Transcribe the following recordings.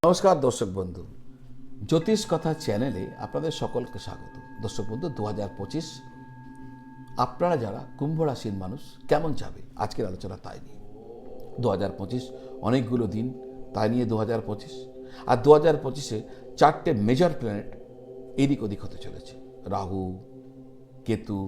নমস্কার দর্শক বন্ধু, জ্যোতিষ কথা চ্যানেলে আপনাদের সকলকে স্বাগত। দর্শক বন্ধু, 2025 আপনারা যারা কুম্ভ রাশির মানুষ কেমন যাবে আজকের আলোচনা তাই নিয়ে। 2025 অনেকগুলো দিন, তাই নিয়ে 2025। আর 2025-এ 4টে মেজর প্ল্যানেট এদিক ওদিক হতে চলেছে। রাহু, কেতু,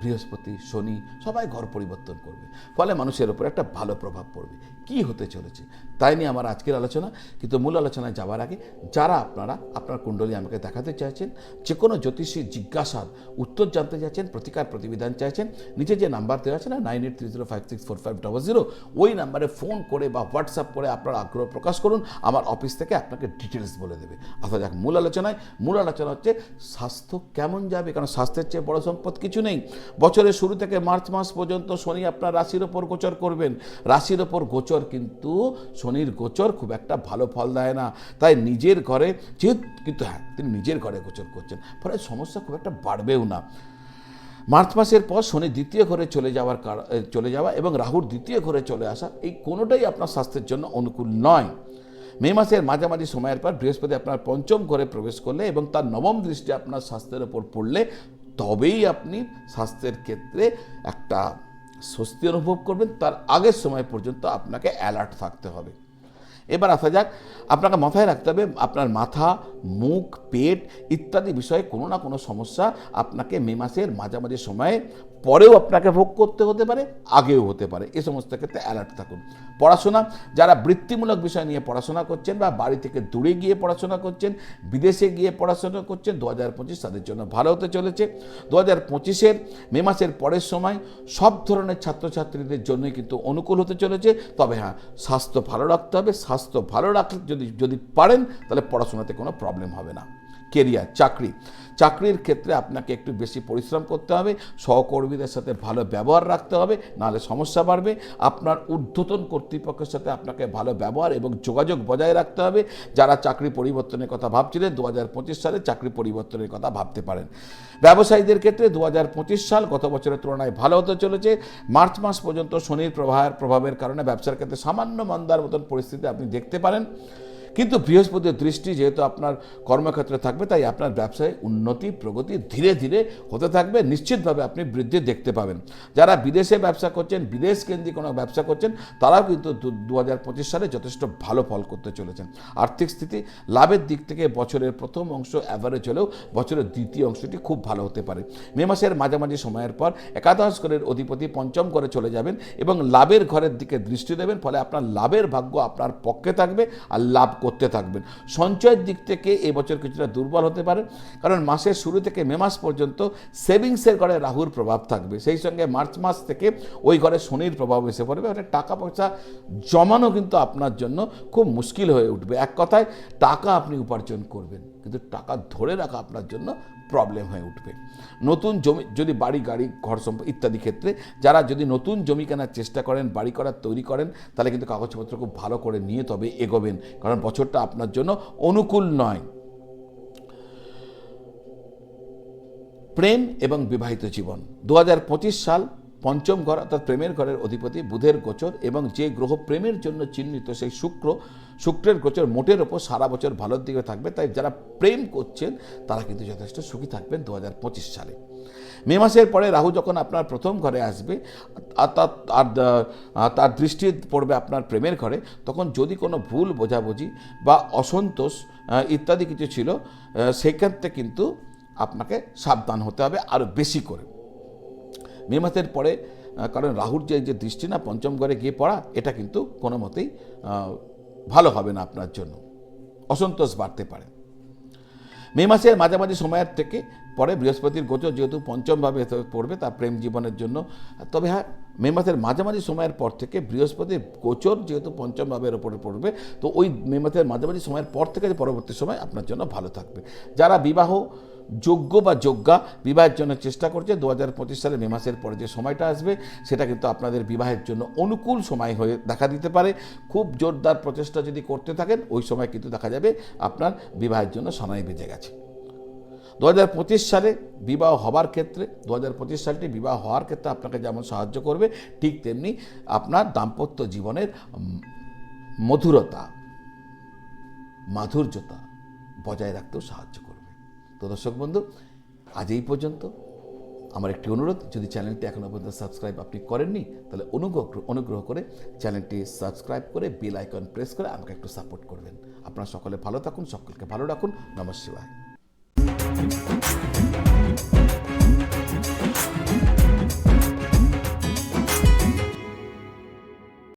বৃহস্পতি, শনি সবাই ঘর পরিবর্তন করবে, ফলে মানুষের ওপর একটা ভালো প্রভাব পড়বে। কি হতে চলেছে তাই নিয়ে আমার আজকের আলোচনা। কিন্তু মূল আলোচনায় যাওয়ার আগে যারা আপনারা আপনার কুণ্ডলী আমাকে দেখাতে চাইছেন, যে কোনো জ্যোতিষীর জিজ্ঞাসার উত্তর জানতে চাইছেন, প্রতিকার প্রতিবিধান চাইছেন, নিচে যে নাম্বার দেওয়া আছে না 9830564500, ওই নাম্বারে ফোন করে বা হোয়াটসঅ্যাপ করে আপনার আগ্রহ প্রকাশ করুন। আমার অফিস থেকে আপনাকে ডিটেলস বলে দেবে। আসা যাক মূল আলোচনায়। মূল আলোচনা হচ্ছে স্বাস্থ্য কেমন যাবে, কারণ স্বাস্থ্যের চেয়ে বড় সম্পদ কিছু নেই। বছরের শুরু থেকে মার্চ মাস পর্যন্ত শনি আপনার রাশির ওপর গোচর করবেন। রাশির ওপর গোচর, কিন্তু শনির গোচর খুব একটা ভালো ফল দেয় না। তাই নিজের ঘরে কিন্তু তিনি নিজের ঘরে গোচর করছেন, ফলে সমস্যা খুব একটা বাড়বেও না। মার্চ মাসের পর শনি দ্বিতীয় ঘরে চলে যাওয়া এবং রাহুর দ্বিতীয় ঘরে চলে আসা, এই কোনোটাই আপনার স্বাস্থ্যের জন্য অনুকূল নয়। মে মাসের মাঝামাঝি সময়ের পর বৃহস্পতি আপনার পঞ্চম ঘরে প্রবেশ করলে এবং তার নবম দৃষ্টি আপনার স্বাস্থ্যের ওপর পড়লে তবেই আপনি স্বাস্থ্যের ক্ষেত্রে একটা স্বস্তি অনুভব করবেন। তার আগের সময় পর্যন্ত আপনাকে অ্যালার্ট থাকতে হবে। এবার আসা যাক, আপনাকে মাথায় রাখতে হবে আপনার মাথা, মুখ, পেট ইত্যাদি বিষয়ে কোনো না কোনো সমস্যা আপনাকে মে মাসের মাঝামাঝি সময়ে পরেও আপনাকে ভোগ করতে হতে পারে, আগেও হতে পারে। এ সমস্ত ক্ষেত্রে অ্যালার্ট থাকুন। পড়াশোনা, যারা বৃত্তিমূলক বিষয় নিয়ে পড়াশোনা করছেন বা বাড়ি থেকে দূরে গিয়ে পড়াশোনা করছেন, বিদেশে গিয়ে পড়াশোনা করছেন, 2025 তাদের জন্য ভালো হতে চলেছে। 2025-এর মে মাসের পরের সময় সব ধরনের ছাত্রছাত্রীদের জন্যই কিন্তু অনুকূল হতে চলেছে। তবে হ্যাঁ, স্বাস্থ্য ভালো রাখতে হবে। স্বাস্থ্য ভালো রাখলে যদি পারেন তাহলে পড়াশোনাতে কোনো প্রবলেম হবে না। কেরিয়ার, চাকরির ক্ষেত্রে আপনাকে একটু বেশি পরিশ্রম করতে হবে, সহকর্মীদের সাথে ভালো ব্যবহার রাখতে হবে, নাহলে সমস্যা বাড়বে। আপনার ঊর্ধ্বতন কর্তৃপক্ষের সাথে আপনাকে ভালো ব্যবহার এবং যোগাযোগ বজায় রাখতে হবে। যারা চাকরি পরিবর্তনের কথা ভাবছিলেন, 2025 সালে চাকরি পরিবর্তনের কথা ভাবতে পারেন। ব্যবসায়ীদের ক্ষেত্রে 2025 সাল গত বছরের তুলনায় ভালো হতে চলেছে। মার্চ মাস পর্যন্ত শনির প্রভাবের কারণে ব্যবসার ক্ষেত্রে সামান্য মন্দার মতন পরিস্থিতি আপনি দেখতে পারেন, কিন্তু বৃহস্পতির দৃষ্টি যেহেতু আপনার কর্মক্ষেত্রে থাকবে, তাই আপনার ব্যবসায় উন্নতি প্রগতি ধীরে ধীরে হতে থাকবে। নিশ্চিতভাবে আপনি বৃদ্ধি দেখতে পাবেন। যারা বিদেশে ব্যবসা করছেন, বিদেশ কেন্দ্রিক কোনো ব্যবসা করছেন, তারাও কিন্তু 2025 সালে যথেষ্ট ভালো ফল করতে চলেছেন। আর্থিক স্থিতি, লাভের দিক থেকে বছরের প্রথম অংশ অ্যাভারেজ হলেও বছরের দ্বিতীয় অংশটি খুব ভালো হতে পারে। মে মাসের মাঝামাঝি সময়ের পর একাদশ ঘরের অধিপতি পঞ্চম ঘরে চলে যাবেন এবং লাভের ঘরের দিকে দৃষ্টি দেবেন, ফলে আপনার লাভের ভাগ্য আপনার পক্ষে থাকবে আর লাভ করতে থাকবেন। সঞ্চয়ের দিক থেকে এবছর কিছুটা দুর্বল হতে পারে, কারণ মাসের শুরু থেকে মে মাস পর্যন্ত সেভিংসের ঘরে রাহুর প্রভাব থাকবে, সেই সঙ্গে মার্চ মাস থেকে ওই ঘরে শনির প্রভাব এসে পড়বে। মানে টাকা পয়সা জমানো কিন্তু আপনার জন্য খুব মুশকিল হয়ে উঠবে। এক কথায় টাকা আপনি উপার্জন করবেন, কিন্তু টাকা ধরে রাখা আপনার জন্য প্রবলেম হয়ে উঠবে। নতুন জমি, যদি বাড়ি গাড়ি ঘর সম্পদ ইত্যাদি ক্ষেত্রে যারা যদি নতুন জমি কেনার চেষ্টা করেন, বাড়ি করার তৈরি করেন, তাহলে কিন্তু কাগজপত্র খুব ভালো করে নিয়ে তবে এগোবেন, কারণ বছরটা আপনার জন্য অনুকূল নয়। প্রেম এবং বিবাহিত জীবন, 2025 সাল পঞ্চম ঘর অর্থাৎ প্রেমের ঘরের অধিপতি বুধের গোচর এবং যে গ্রহ প্রেমের জন্য চিহ্নিত সেই শুক্রের গোচর মোটের ওপর সারা বছর ভালোর দিকে থাকবে। তাই যারা প্রেম করছেন তারা কিন্তু যথেষ্ট সুখী থাকবেন 2025 সালে। মে মাসের পরে রাহু যখন আপনার প্রথম ঘরে আসবে আর তার দৃষ্টি পড়বে আপনার প্রেমের ঘরে, তখন যদি কোনো ভুল বোঝাবুঝি বা অসন্তোষ ইত্যাদি কিছু ছিল, সেক্ষেত্রে কিন্তু আপনাকে সাবধান হতে হবে আরও বেশি করে মে মাসের পরে, কারণ রাহুর যে দৃষ্টি না পঞ্চম ঘরে গিয়ে পড়া, এটা কিন্তু কোনো মতেই ভালো হবে না আপনার জন্য, অসন্তোষ বাড়তে পারে। মে মাসের মাঝামাঝি সময়ের থেকে পরে বৃহস্পতির গোচর যেহেতু পঞ্চমভাবে পড়বে তার প্রেম জীবনের জন্য। তবে হ্যাঁ, মে মাসের মাঝামাঝি সময়ের পর থেকে বৃহস্পতির গোচর যেহেতু পঞ্চম ভাবের ওপরে পড়বে, তো ওই মে মাসের মাঝামাঝি সময়ের পর থেকে পরবর্তী সময় আপনার জন্য ভালো থাকবে। যারা বিবাহ যোগ্য বা যোগ্যা বিবাহের জন্য চেষ্টা করছে, 2025 সালে মে মাসের পরে যে সময়টা আসবে সেটা কিন্তু আপনাদের বিবাহের জন্য অনুকূল সময় হয়ে দেখা দিতে পারে। খুব জোরদার প্রচেষ্টা যদি করতে থাকেন, ওই সময় কিন্তু দেখা যাবে আপনার বিবাহের জন্য সানাই বেজে গেছে। 2025 সালে বিবাহ হবার ক্ষেত্রে, 2025 সালটি বিবাহ হওয়ার ক্ষেত্রে আপনাকে যেমন সাহায্য করবে, ঠিক তেমনি আপনার দাম্পত্য জীবনের মধুরতা, মাধুর্যতা বজায় রাখতেও সাহায্য করবে। তো দর্শক বন্ধু, আজ এই পর্যন্ত। আমার একটি অনুরোধ, যদি চ্যানেলটি এখনো পর্যন্ত সাবস্ক্রাইব আপনি করেননি, তাহলে অনুগ্রহ করে চ্যানেলটি সাবস্ক্রাইব করে বেল আইকন প্রেস করে আমাকে একটু সাপোর্ট করবেন। আপনারা সকলে ভালো থাকুন, সকলকে ভালো রাখুন। নমঃ শিবায়।